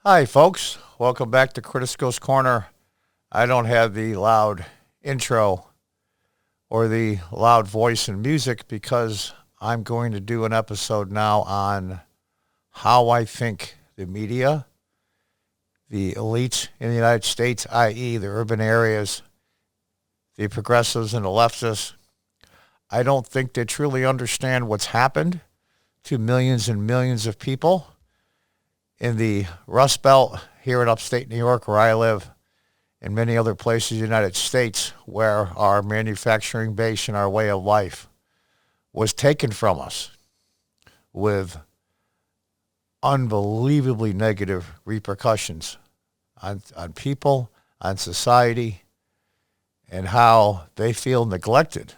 Hi, folks. Welcome back to Critisco's Corner. I don't have the loud intro or the loud voice and music because I'm going to do an episode now on how I think the media, the elites in the United States, i.e. the urban areas, the progressives and the leftists, I don't think they truly understand what's happened to millions and millions of people in the Rust Belt here in upstate New York, where I live, and many other places in the United States where our manufacturing base and our way of life was taken from us with unbelievably negative repercussions on people, on society, and how they feel neglected.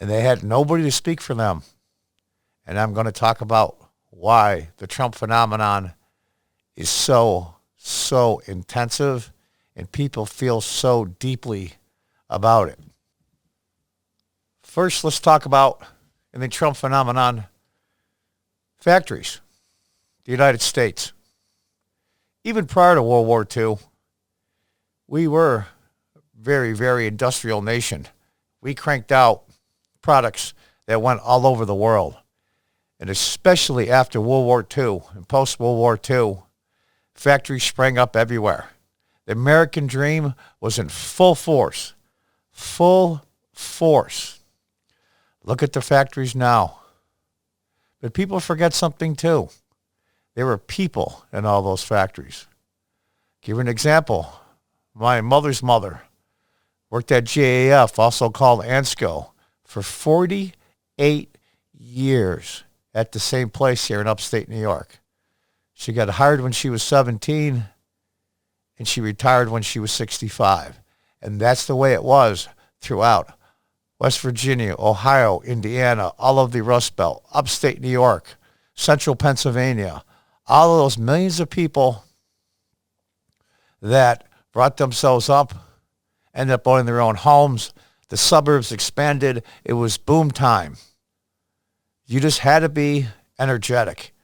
And they had nobody to speak for them. And I'm going to talk about why the Trump phenomenon is so intensive and people feel so deeply about it. First, let's talk about, in the Trump phenomenon, factories, the United States. Even prior to World War II, we were a very, very industrial nation. We cranked out products that went all over the world. And especially after World War II and post-World War II, factories sprang up everywhere. The American dream was in full force. Full force. Look at the factories now. But people forget something too. There were people in all those factories. Give you an example. My mother's mother worked at GAF, also called Ansco, for 48 years. At the same place here in upstate New York. She got hired when she was 17, and she retired when she was 65. And that's the way it was throughout West Virginia, Ohio, Indiana, all of the Rust Belt, upstate New York, central Pennsylvania, all of those millions of people that brought themselves up, ended up owning their own homes. The suburbs expanded. It was boom time. You just had to be energetic.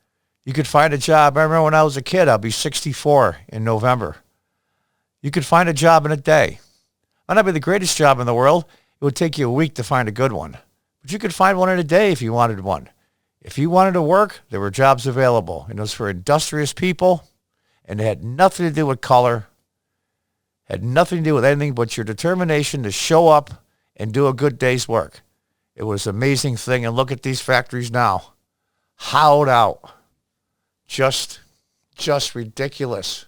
You could find a job. I remember when I was a kid, I'll be 64 in November. You could find a job in a day. Might not be the greatest job in the world. It would take you a week to find a good one. But you could find one in a day if you wanted one. If you wanted to work, there were jobs available. And it was for industrious people. And it had nothing to do with color. Had nothing to do with anything but your determination to show up and do a good day's work. It was an amazing thing. And look at these factories now. Hollowed out. Just ridiculous.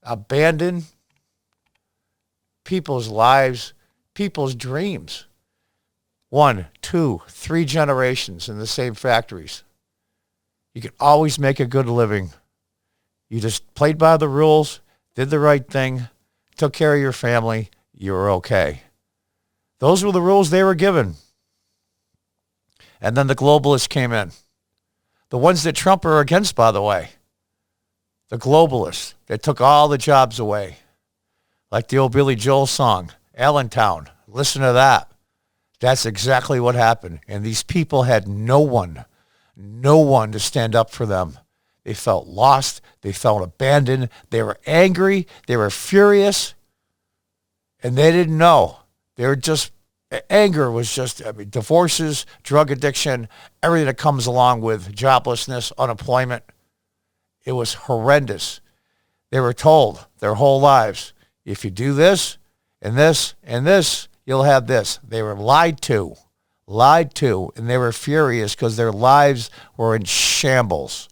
Abandoned people's lives, people's dreams. 1, 2, 3 generations in the same factories. You could always make a good living. You just played by the rules, did the right thing, took care of your family, you were okay. Those were the rules they were given. And then the globalists came in. The ones that Trump are against, by the way. The globalists that took all the jobs away. Like the old Billy Joel song, Allentown. Listen to that. That's exactly what happened. And these people had no one to stand up for them. They felt lost. They felt abandoned. They were angry. They were furious. And they didn't know. They were just anger was just, divorces, drug addiction, everything that comes along with joblessness, unemployment. It was horrendous. They were told their whole lives, if you do this and this and this, you'll have this. They were lied to, and they were furious because their lives were in shambles.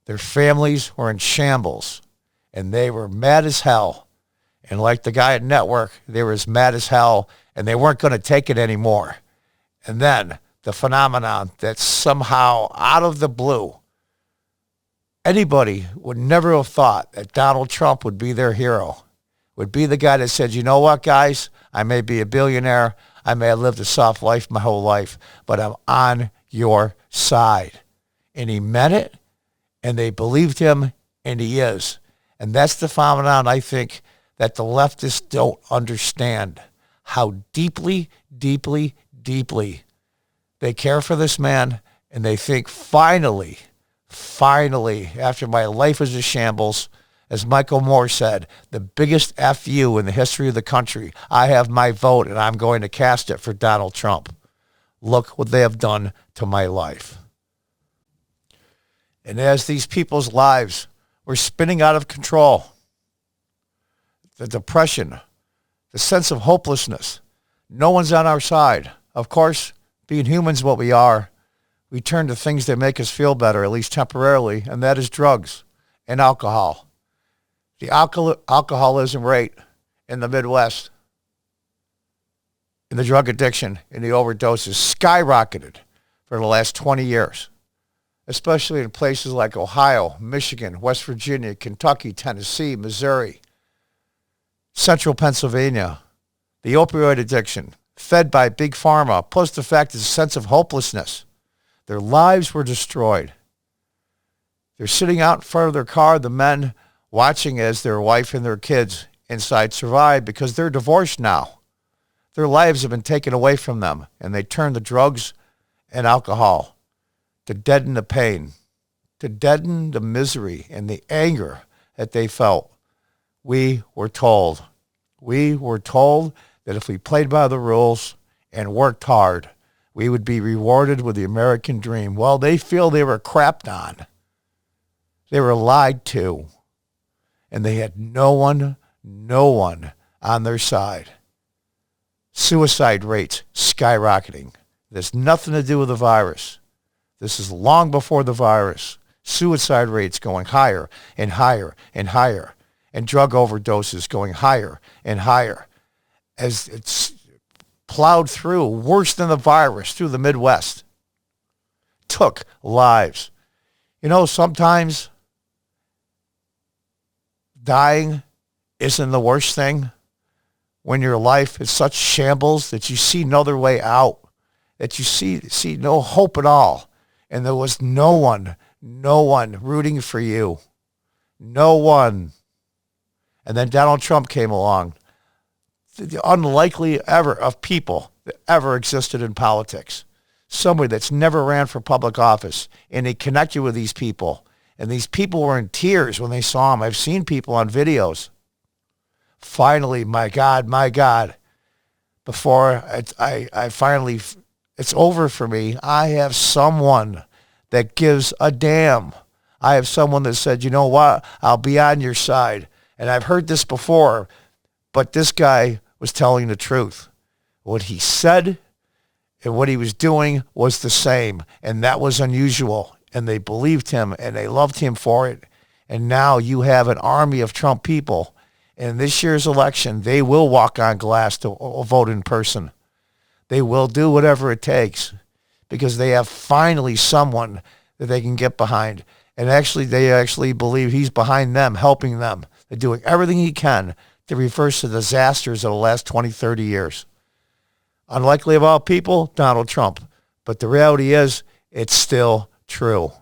Their families were in shambles, and they were mad as hell. And like the guy at Network, they were as mad as hell, and they weren't going to take it anymore. And then the phenomenon that somehow out of the blue, anybody would never have thought that Donald Trump would be their hero, would be the guy that said, you know what, guys, I may be a billionaire, I may have lived a soft life my whole life, but I'm on your side. And he meant it, and they believed him, and he is. And that's the phenomenon, I think, that the leftists don't understand. How deeply they care for this man, and they think finally finally, after my life was a shambles, as Michael Moore said, the biggest FU in the history of the country, I have my vote and I'm going to cast it for Donald Trump. Look what they have done to my life. And as these people's lives were spinning out of control, the depression, the sense of hopelessness, no one's on our side. Of course, being humans what we are, we turn to things that make us feel better, at least temporarily, and that is drugs and alcohol. The alcoholism rate in the Midwest, and the drug addiction and the overdoses skyrocketed for the last 20 years, especially in places like Ohio, Michigan, West Virginia, Kentucky, Tennessee, Missouri, Central Pennsylvania. The opioid addiction, fed by Big Pharma, plus the fact that a sense of hopelessness. Their lives were destroyed. They're sitting out in front of their car, the men watching as their wife and their kids inside survive because they're divorced now. Their lives have been taken away from them, and they turn to drugs and alcohol to deaden the pain, to deaden the misery and the anger that they felt. We were told that if we played by the rules and worked hard, we would be rewarded with the American dream. Well, they feel they were crapped on. They were lied to. And they had no one on their side. Suicide rates skyrocketing. There's nothing to do with the virus. This is long before the virus. Suicide rates going higher and higher and higher. And drug overdoses going higher and higher. As it's plowed through, worse than the virus, through the Midwest. Took lives. You know, sometimes dying isn't the worst thing when your life is such shambles that you see no other way out, that you see no hope at all, and there was no one rooting for you. No one. And then Donald Trump came along. The unlikely ever of people that ever existed in politics. Somebody that's never ran for public office, and he connected with these people. And these people were in tears when they saw him. I've seen people on videos. Finally, my God, before I finally, it's over for me, I have someone that gives a damn. I have someone that said, you know what, I'll be on your side. And I've heard this before, but this guy was telling the truth. What he said and what he was doing was the same, and that was unusual. And they believed him, and they loved him for it. And now you have an army of Trump people. In this year's election, they will walk on glass to vote in person. They will do whatever it takes because they have finally someone that they can get behind. And actually, they actually believe he's behind them, helping them. They're doing everything he can to reverse the disasters of the last 20, 30 years. Unlikely of all people, Donald Trump. But the reality is, it's still true.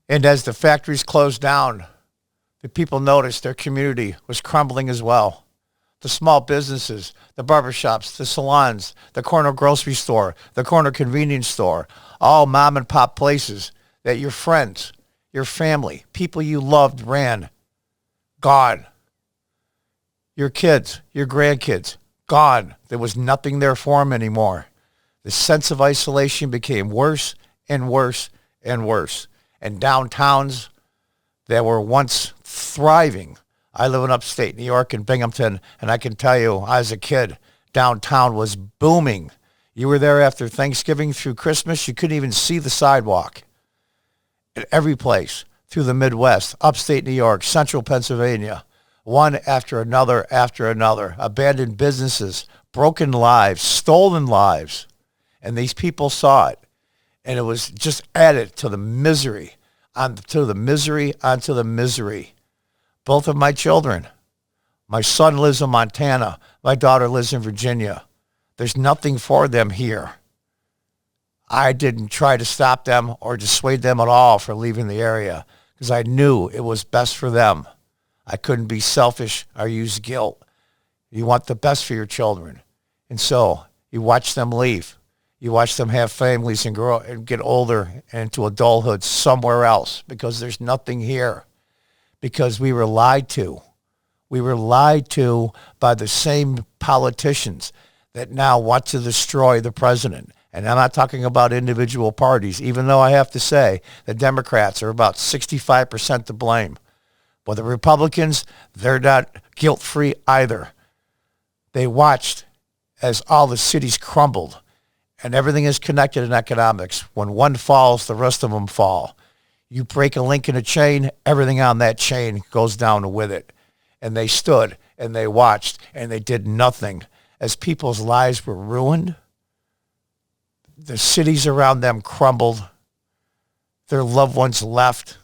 And as the factories closed down, the people noticed their community was crumbling as well. The small businesses, the barbershops, the salons, the corner grocery store, the corner convenience store, all mom and pop places that your friends, your family, people you loved ran, gone. Your kids, your grandkids, gone. There was nothing there for them anymore. The sense of isolation became worse and worse and worse. And downtowns that were once thriving. I live in upstate New York in Binghamton, and I can tell you, as a kid, downtown was booming. You were there after Thanksgiving through Christmas, you couldn't even see the sidewalk. At every place, through the Midwest, upstate New York, central Pennsylvania, one after another, abandoned businesses, broken lives, stolen lives. And these people saw it. And it was just added to the misery, onto the misery. Both of my children. My son lives in Montana. My daughter lives in Virginia. There's nothing for them here. I didn't try to stop them or dissuade them at all for leaving the area because I knew it was best for them. I couldn't be selfish or use guilt. You want the best for your children. And so you watch them leave. You watch them have families and grow and get older and into adulthood somewhere else because there's nothing here. Because we were lied to. We were lied to by the same politicians that now want to destroy the president. And I'm not talking about individual parties, even though I have to say the Democrats are about 65% to blame. But the Republicans, they're not guilt-free either. They watched as all the cities crumbled, and everything is connected in economics. When one falls, the rest of them fall. You break a link in a chain, everything on that chain goes down with it. And they stood, and they watched, and they did nothing. As people's lives were ruined, the cities around them crumbled, their loved ones left,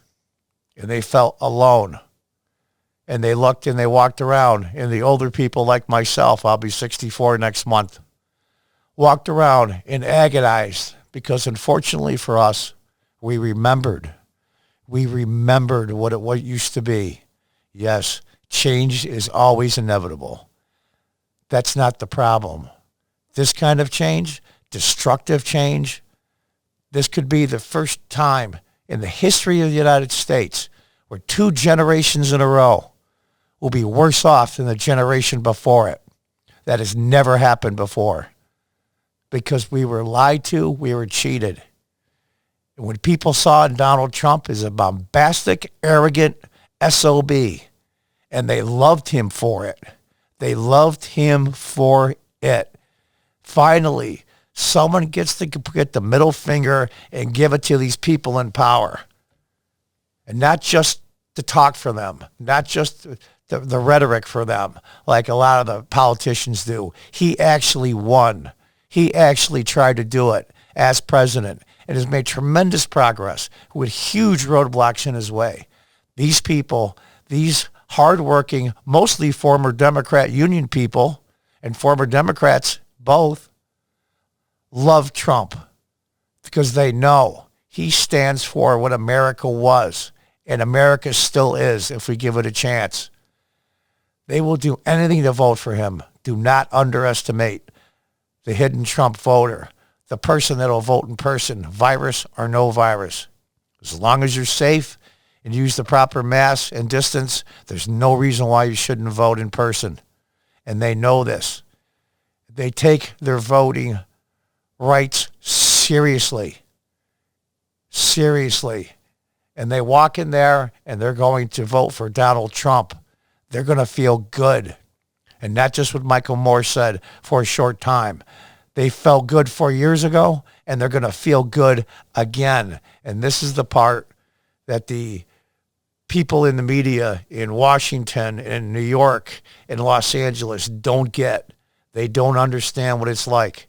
and they felt alone. And they looked and they walked around, and the older people like myself, I'll be 64 next month, walked around and agonized because unfortunately for us, we remembered. We remembered what it used to be. Yes, change is always inevitable. That's not the problem. This kind of change, destructive change, this could be the first time in the history of the United States where 2 generations in a row will be worse off than the generation before it. That has never happened before because we were lied to, we were cheated. And when people saw Donald Trump as a bombastic, arrogant SOB, and they loved him for it. They loved him for it. Finally, someone gets to get the middle finger and give it to these people in power. And not just to talk for them, not just the rhetoric for them, like a lot of the politicians do. He actually won. He actually tried to do it as president and has made tremendous progress with huge roadblocks in his way. These people, these hardworking, mostly former Democrat union people and former Democrats both, love Trump because they know he stands for what America was and America still is if we give it a chance. They will do anything to vote for him. Do not underestimate the hidden Trump voter, the person that will vote in person, virus or no virus. As long as you're safe and use the proper mask and distance, there's no reason why you shouldn't vote in person. And they know this. They take their voting rights seriously. Seriously. And they walk in there and they're going to vote for Donald Trump. They're going to feel good. And not just what Michael Moore said for a short time. They felt good 4 years ago, and they're going to feel good again. And this is the part that the people in the media in Washington, in New York, in Los Angeles don't get. They don't understand what it's like.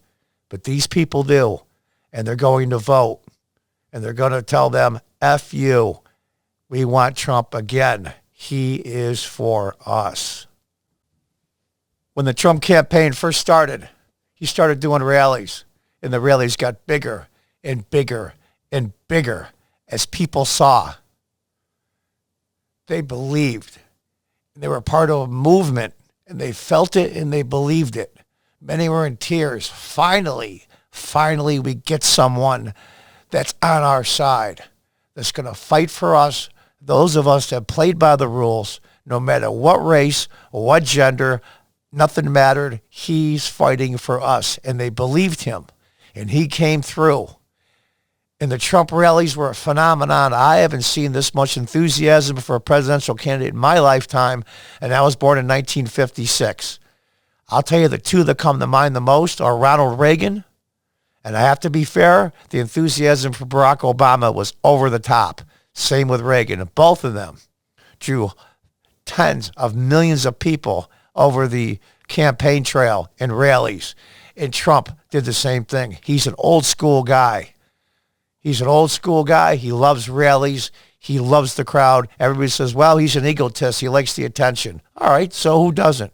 But these people do, and they're going to vote. And they're going to tell them, F you. We want Trump again. He is for us. When the Trump campaign first started, he started doing rallies, and the rallies got bigger and bigger and bigger as people saw. They believed. They were part of a movement, and they felt it, and they believed it. Many were in tears. Finally, we get someone that's on our side, that's going to fight for us, those of us that played by the rules, no matter what race or what gender, nothing mattered. He's fighting for us. And they believed him. And he came through. And the Trump rallies were a phenomenon. I haven't seen this much enthusiasm for a presidential candidate in my lifetime. And I was born in 1956. I'll tell you the two that come to mind the most are Ronald Reagan. And I have to be fair, the enthusiasm for Barack Obama was over the top. Same with Reagan. Both of them drew tens of millions of people over the campaign trail and rallies. And Trump did the same thing. He's an old school guy. He loves rallies. He loves the crowd. Everybody says, well, he's an egotist. He likes the attention. All right, so who doesn't?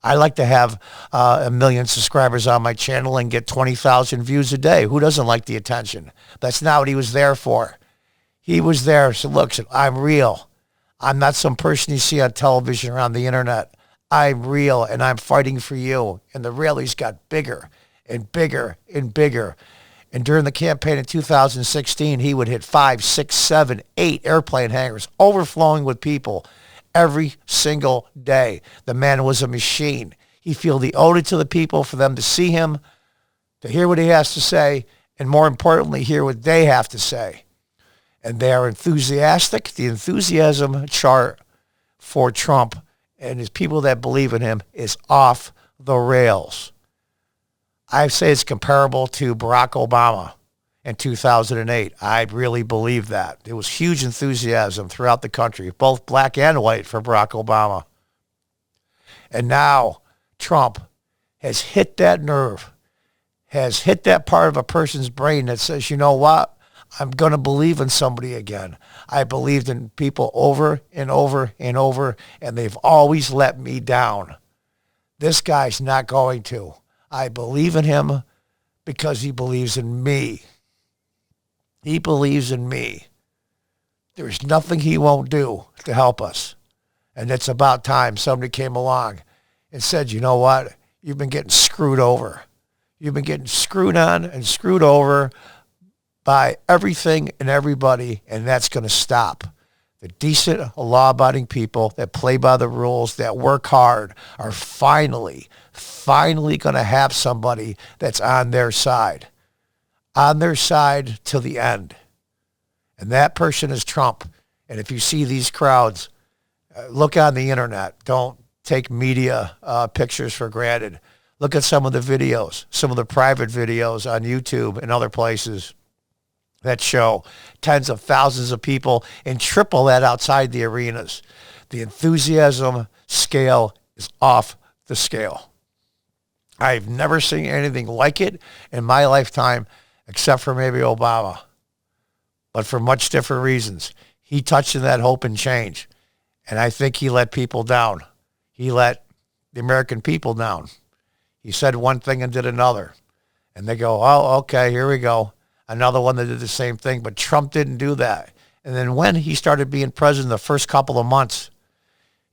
I like to have 1 million subscribers on my channel and get 20,000 views a day. Who doesn't like the attention? That's not what he was there for. He was there, so look, I'm real. I'm not some person you see on television or on the internet. I'm real, and I'm fighting for you. And the rallies got bigger and bigger and bigger. And during the campaign in 2016, he would hit 5, 6, 7, 8 airplane hangars, overflowing with people every single day. The man was a machine. He felt he owed it to the people for them to see him, to hear what he has to say, and more importantly, hear what they have to say. And they are enthusiastic. The enthusiasm chart for Trump and his people that believe in him is off the rails. I say it's comparable to Barack Obama in 2008. I really believe that. There was huge enthusiasm throughout the country, both black and white, for Barack Obama. And now Trump has hit that nerve, has hit that part of a person's brain that says, you know what? I'm going to believe in somebody again. I believed in people over and over and over, and they've always let me down. This guy's not going to. I believe in him because he believes in me. He believes in me. There's nothing he won't do to help us. And it's about time somebody came along and said, you know what? You've been getting screwed over. You've been getting screwed on and screwed over by everything and everybody, and that's going to stop. The decent, law-abiding people that play by the rules, that work hard, are finally going to have somebody that's on their side till the end. And that person is Trump. And if you see these crowds, look on the internet. Don't take media pictures for granted. Look at some of the videos, some of the private videos on YouTube and other places that show tens of thousands of people and triple that outside the arenas. The enthusiasm scale is off the scale. I've never seen anything like it in my lifetime, except for maybe Obama, but for much different reasons. He touched in that hope and change, and I think he let people down. He let the American people down. He said one thing and did another, and they go, oh, okay, here we go. Another one that did the same thing, but Trump didn't do that. And then when he started being president the first couple of months,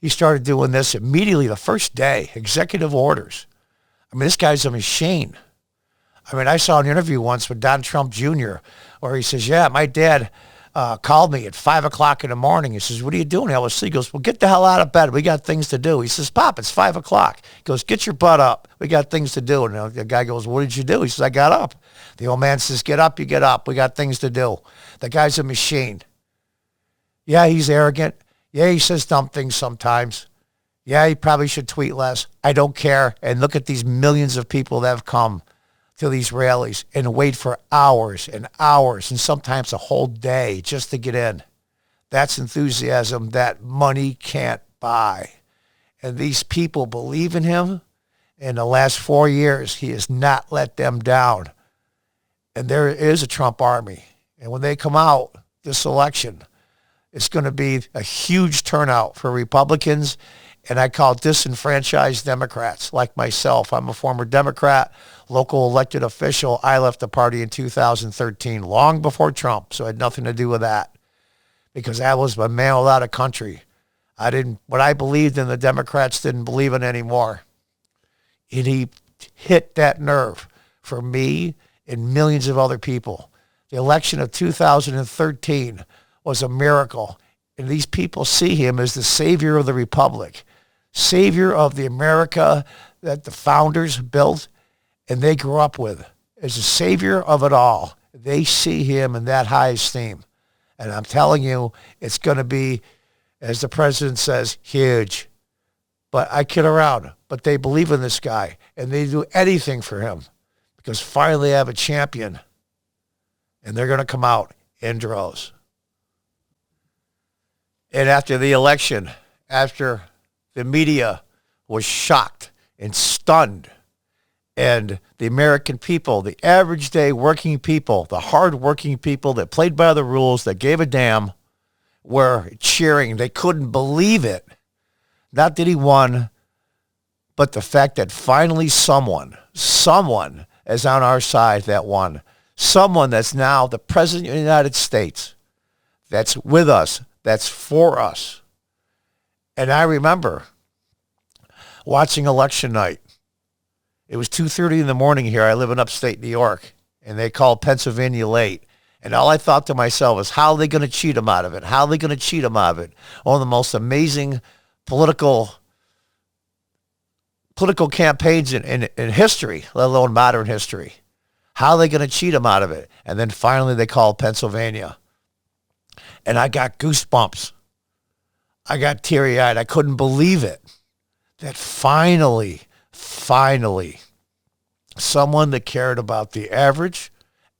he started doing this immediately the first day, executive orders. I mean, this guy's a machine. I mean, I saw an interview once with Don Trump Jr. where he says, yeah, my dad called me at 5 o'clock in the morning. He says, what are you doing, Ellis? He goes, well, get the hell out of bed. We got things to do. He says, Pop, it's 5 o'clock. He goes, get your butt up. We got things to do. And the guy goes, what did you do? He says, I got up. The old man says, get up, you get up. We got things to do. The guy's a machine. Yeah, he's arrogant. Yeah, he says dumb things sometimes. Yeah, he probably should tweet less. I don't care. And look at these millions of people that have come to these rallies and wait for hours and hours and sometimes a whole day just to get in. That's enthusiasm that money can't buy. And these people believe in him. In the last 4 years, he has not let them down. And there is a Trump army. And when they come out this election, it's going to be a huge turnout for Republicans. And I call disenfranchised Democrats like myself. I'm a former Democrat, local elected official. I left the party in 2013, long before Trump, so it had nothing to do with that because I was a man without a country. What I believed in, the Democrats didn't believe in anymore. And he hit that nerve for me and millions of other people. The election of 2013 was a miracle, and these people see him as the savior of the republic, savior of the America that the founders built and they grew up with, as a savior of it all. They see him in that high esteem. And I'm telling you, it's going to be, as the president says, huge. But I kid around. But they believe in this guy, and they do anything for him because finally they have a champion, and they're going to come out in droves. And after the election, after the media was shocked and stunned, and the American people, the average day working people, the hard-working people that played by the rules, that gave a damn, were cheering. They couldn't believe it. Not that he won, but the fact that finally someone is on our side that won. Someone that's now the President of the United States, that's with us, that's for us. And I remember watching election night It was 2:30 in the morning here. I live in upstate New York, and they called Pennsylvania late. And all I thought to myself is, how are they going to cheat them out of it? How are they going to cheat them out of it? One of the most amazing political campaigns in history, let alone modern history. How are they going to cheat them out of it? And then finally they called Pennsylvania. And I got goosebumps. I got teary-eyed. I couldn't believe it. That finally, someone that cared about the average,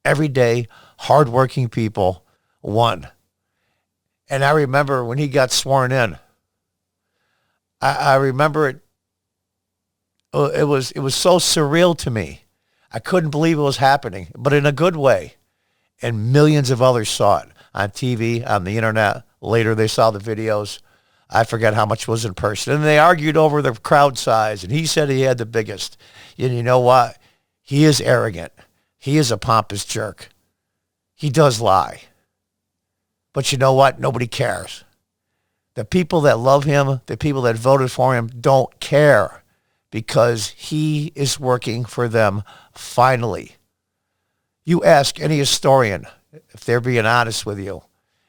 everyday, hardworking people won. And I remember when he got sworn in, I remember it. It was so surreal to me. I couldn't believe it was happening, but in a good way. And millions of others saw it on TV, on the internet. Later, they saw the videos. I forget how much was in person. And they argued over the crowd size, and he said he had the biggest. And you know what? He is arrogant. He is a pompous jerk. He does lie. But you know what? Nobody cares. The people that love him, the people that voted for him, don't care because he is working for them finally. You ask any historian, if they're being honest with you,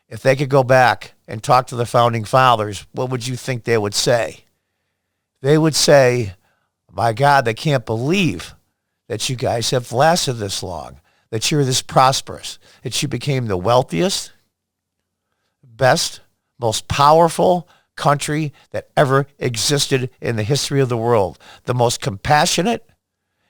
if they could go back and talk to the founding fathers, what would you think they would say? They would say, my God, they can't believe that you guys have lasted this long, that you're this prosperous, that you became the wealthiest, best, most powerful country that ever existed in the history of the world, the most compassionate.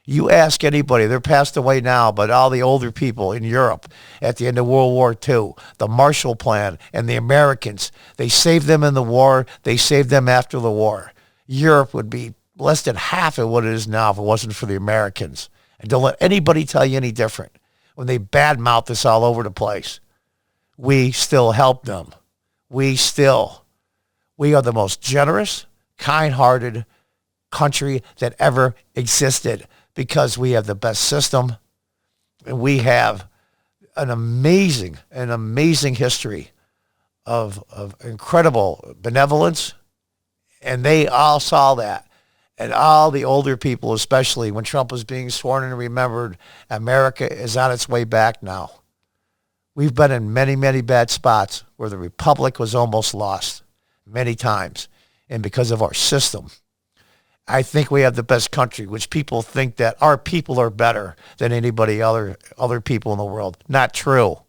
You ask anybody, they're passed away now, but all the older people in Europe at the end of World War II, the Marshall Plan and the Americans, they saved them in the war, they saved them after the war. Europe would be less than half of what it is now if it wasn't for the Americans. And don't let anybody tell you any different. When they badmouth us all over the place, we still help them. We are the most generous, kind-hearted country that ever existed because we have the best system and we have an amazing history of incredible benevolence. And they all saw that. And all the older people, especially when Trump was being sworn in and remembered, America is on its way back now. We've been in many, many bad spots where the republic was almost lost many times. And because of our system, I think we have the best country, which people think that our people are better than anybody other people in the world. Not true.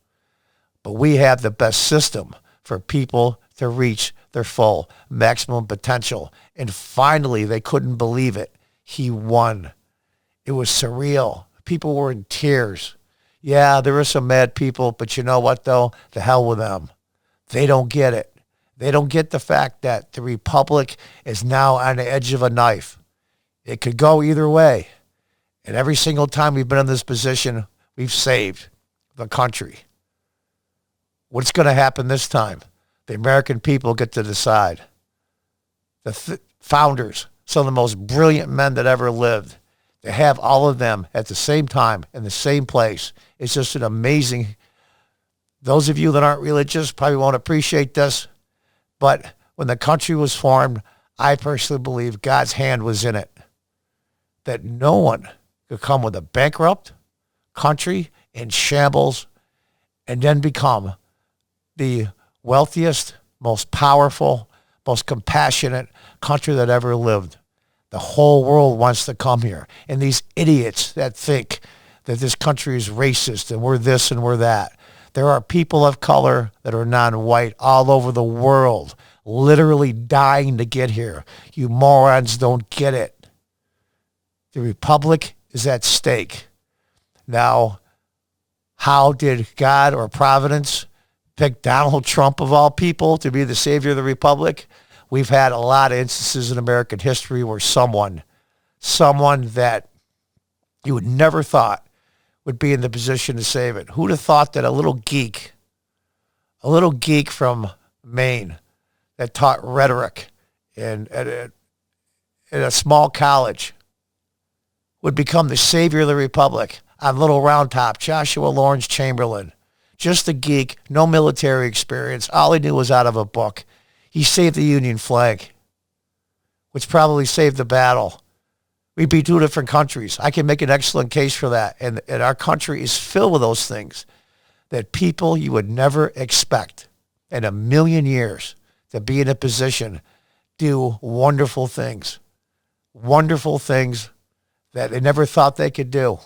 But we have the best system for people to reach their full maximum potential. And finally, they couldn't believe it. He won. It was surreal. People were in tears. Yeah, there were some mad people, but you know what, though? The hell with them. They don't get it. They don't get the fact that the republic is now on the edge of a knife. It could go either way. And every single time we've been in this position, we've saved the country. What's going to happen this time? The American people get to decide. The founders, some of the most brilliant men that ever lived, to have all of them at the same time in the same place. It's just an amazing. Those of you that aren't religious probably won't appreciate this, but when the country was formed, I personally believe God's hand was in it. That no one could come with a bankrupt country in shambles and then become the wealthiest, most powerful, most compassionate country that ever lived. The whole world wants to come here. And these idiots that think that this country is racist and we're this and we're that. There are people of color that are non-white all over the world, literally dying to get here. You morons don't get it. The republic is at stake. Now, how did God or Providence pick Donald Trump of all people to be the savior of the republic? We've had a lot of instances in American history where someone that you would never thought would be in the position to save it. Who'd have thought that a little geek from Maine that taught rhetoric in a small college would become the savior of the republic on Little Round Top, Joshua Lawrence Chamberlain. Just a geek, no military experience. All he knew was out of a book. He saved the Union flag, which probably saved the battle We'd be two different countries. I can make an excellent case for that. And our country is filled with those things that people you would never expect in a million years to be in a position do wonderful things that they never thought they could do.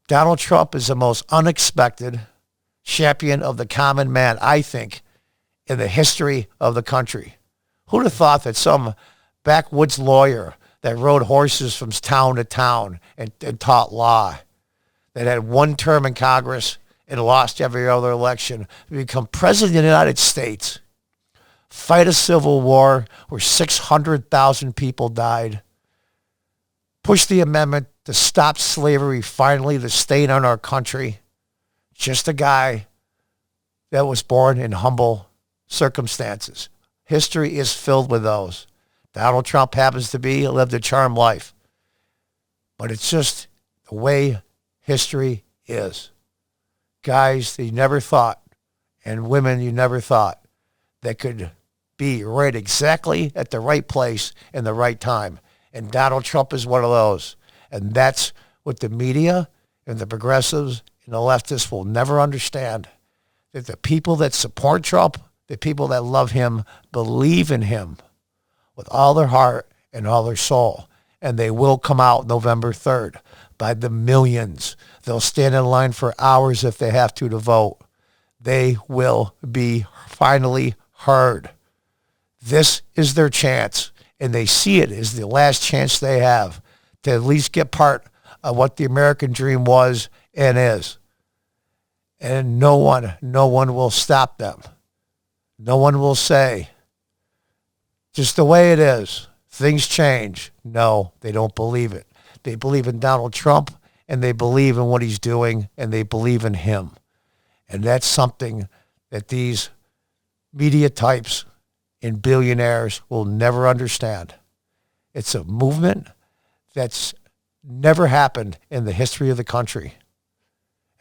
Donald Trump is the most unexpected champion of the common man, I think, in the history of the country. Who'd have thought that some backwoods lawyer that rode horses from town to town and taught law, that had one term in Congress and lost every other election, become president of the United States, fight a civil war where 600,000 people died, push the amendment to stop slavery finally, the stain on our country, just a guy that was born in humble circumstances. History is filled with those. Donald Trump happens to be, lived a charmed life. But it's just the way history is. Guys that you never thought, and women you never thought, that could be right exactly at the right place in the right time. And Donald Trump is one of those. And that's what the media and the progressives and the leftists will never understand. That the people that support Trump, the people that love him, believe in him with all their heart and all their soul. And they will come out November 3rd by the millions. They'll stand in line for hours if they have to vote. They will be finally heard. This is their chance, and they see it as the last chance they have to at least get part of what the American dream was and is. And no one will stop them. No one will say, just the way it is, things change. No, they don't believe it. They believe in Donald Trump, and they believe in what he's doing, and they believe in him. And that's something that these media types and billionaires will never understand. It's a movement that's never happened in the history of the country.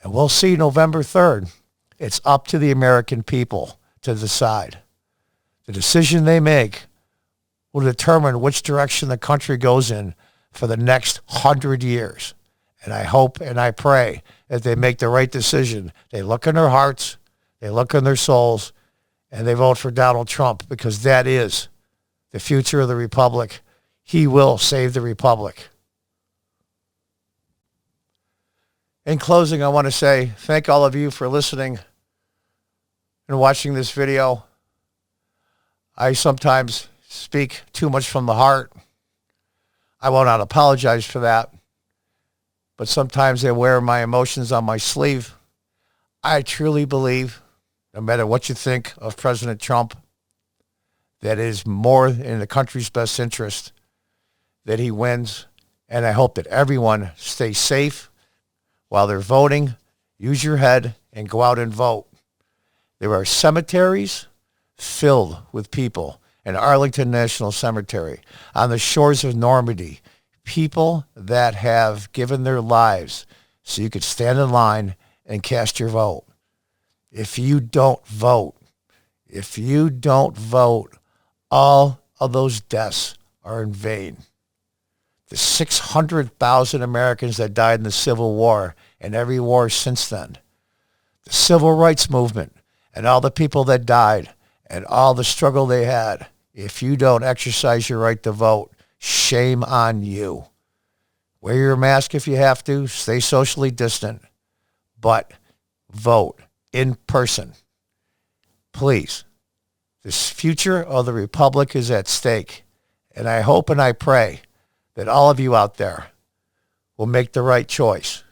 And we'll see November 3rd. It's up to the American people to decide. The decision they make will determine which direction the country goes in for the next 100 years. And I hope and I pray that they make the right decision. They look in their hearts, they look in their souls, and they vote for Donald Trump, because that is the future of the republic. He will save the republic. In closing, I want to say thank all of you for listening and watching this video. I sometimes speak too much from the heart. I will not apologize for that. But sometimes I wear my emotions on my sleeve. I truly believe, no matter what you think of President Trump, that it is more in the country's best interest that he wins. And I hope that everyone stays safe while they're voting. Use your head and go out and vote. There are cemeteries filled with people in Arlington National Cemetery, on the shores of Normandy, people that have given their lives so you could stand in line and cast your vote. If you don't vote, all of those deaths are in vain. The 600,000 Americans that died in the Civil War and every war since then, the Civil Rights Movement and all the people that died and all the struggle they had, if you don't exercise your right to vote, shame on you. Wear your mask if you have to, stay socially distant, but vote in person. Please. This future of the republic is at stake, and I hope and I pray that all of you out there will make the right choice.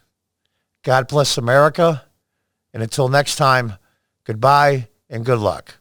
God bless America, and until next time, goodbye and good luck.